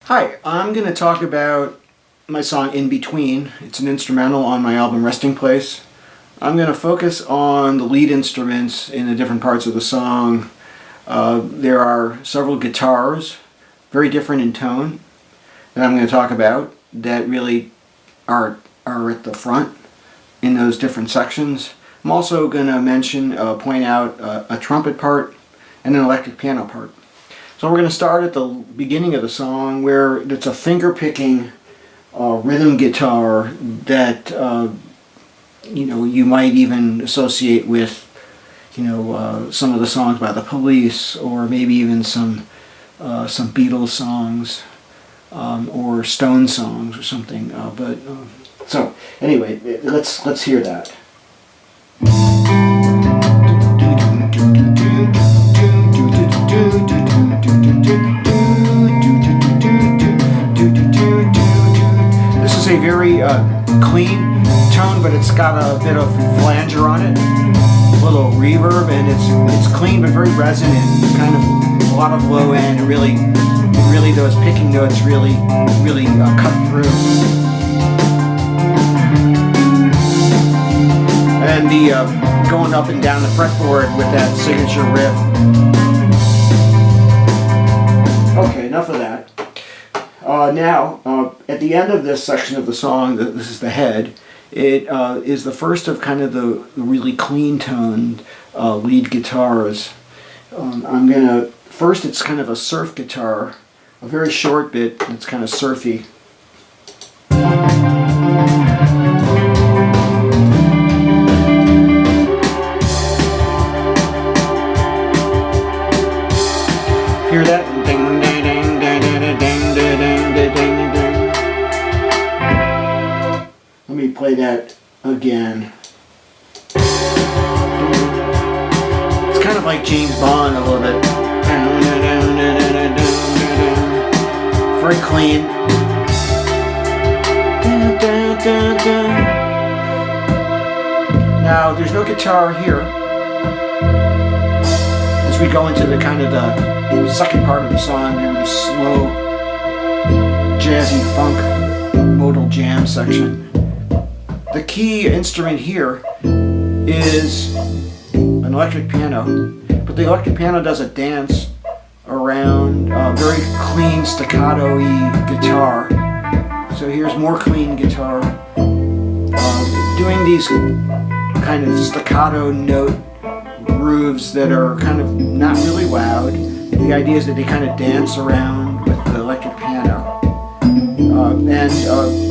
Hi, I'm going to talk about my song In Between. It's an instrumental on my album Resting Place. I'm going to focus on the lead instruments in the different parts of the song. There are several guitars, very different in tone, that I'm going to talk about that really are at the front in those different sections. I'm also going to point out a trumpet part and an electric piano part. So we're going to start at the beginning of the song where it's a finger-picking rhythm guitar that you might even associate with some of the songs by the Police, or maybe even some Beatles songs or Stone songs or something. So anyway, let's hear that. This is a very clean tone, but it's got a bit of flanger on it, a little reverb, and it's clean but very resonant. Kind of a lot of low end. It really those picking notes really cut through. And the going up and down the fretboard with that signature riff. Okay, enough of that. Now, at the end of this section of the song, this is the head, it is the first of kind of the really clean-toned lead guitars. First it's kind of a surf guitar, a very short bit, it's kind of surfy. Hear that? Ding, ding, ding, ding, ding, ding, ding, ding, ding, ding. Let me play that again. It's kind of like James Bond a little bit. Very clean. Now there's no guitar here. As we go into the kind of the second part of the song, and the slow, jazzy funk modal jam section. The key instrument here is an electric piano, but the electric piano does a dance around a very clean staccato-y guitar. So here's more clean guitar doing these kind of staccato note grooves that are kind of not really loud. The idea is that they kind of dance around with the electric piano. And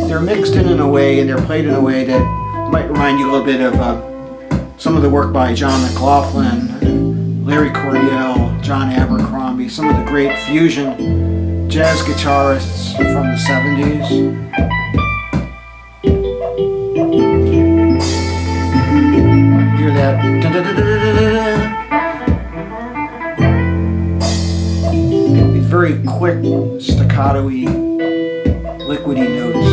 they're mixed in a way, and they're played in a way that might remind you a little bit of some of the work by John McLaughlin, Larry Coryell, John Abercrombie, some of the great fusion jazz guitarists from the 70s. Hear that? These very quick, staccato-y, liquidy notes.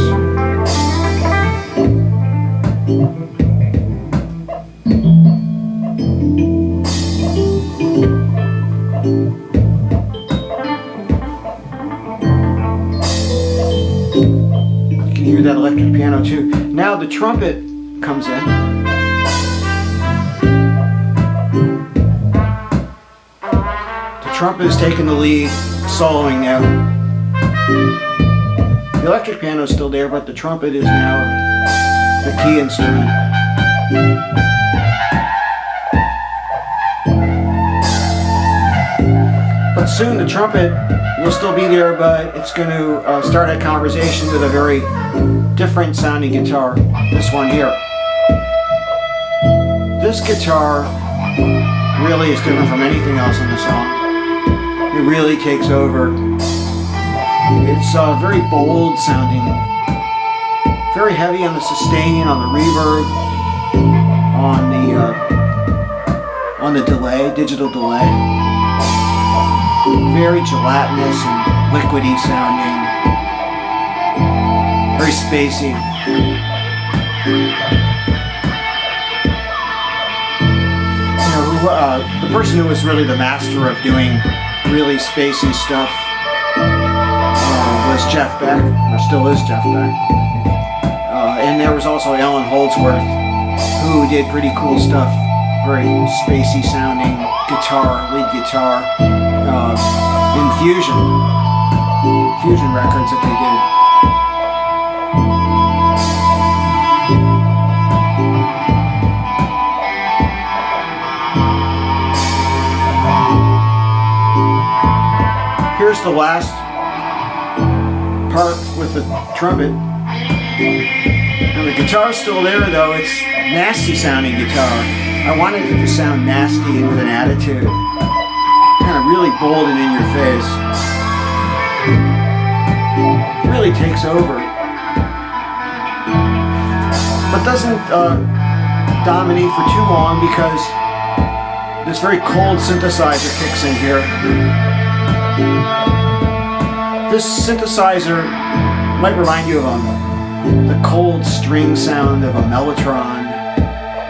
You can hear that electric piano too. Now the trumpet comes in. The trumpet is taking the lead, soloing now. The electric piano is still there, but the trumpet is now the key instrument. But soon the trumpet will still be there, but it's going to start a conversation with a very different sounding guitar, this one here. This guitar really is different from anything else in the song. It really takes over. It's very bold sounding, very heavy on the sustain, on the reverb, on the delay, digital delay. Very gelatinous and liquidy sounding, very spacey. The person who was really the master of doing really spacey stuff was Jeff Beck, or still is Jeff Beck. And there was also Alan Holdsworth, who did pretty cool stuff, very spacey sounding guitar, lead guitar, in Fusion records that they did. Here's the last part with the trumpet. And the guitar's still there though, it's nasty sounding guitar. I wanted it to sound nasty and with an attitude. Kind of really bold and in your face. It really takes over. But doesn't dominate for too long because this very cold synthesizer kicks in here. This synthesizer might remind you of the cold string sound of a mellotron,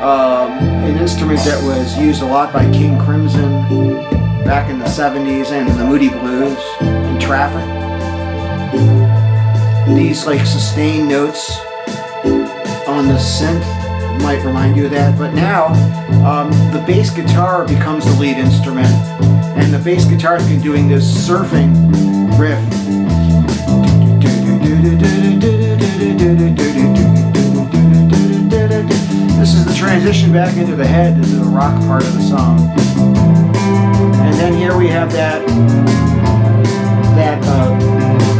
an instrument that was used a lot by King Crimson back in the 70s and in the Moody Blues in Traffic. These like sustained notes on the synth might remind you of that, but now the bass guitar becomes the lead instrument, and the bass guitar has been doing this surfing riff. This is the transition back into the head, into the rock part of the song. And then here we have that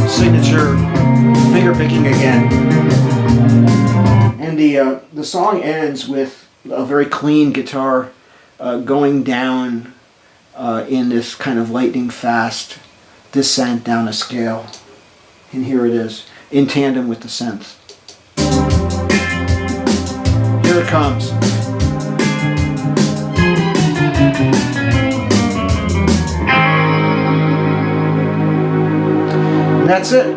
signature finger picking again. And the song ends with a very clean guitar going down in this kind of lightning fast descent down a scale. And here it is, in tandem with the synth. Here it comes. And that's it.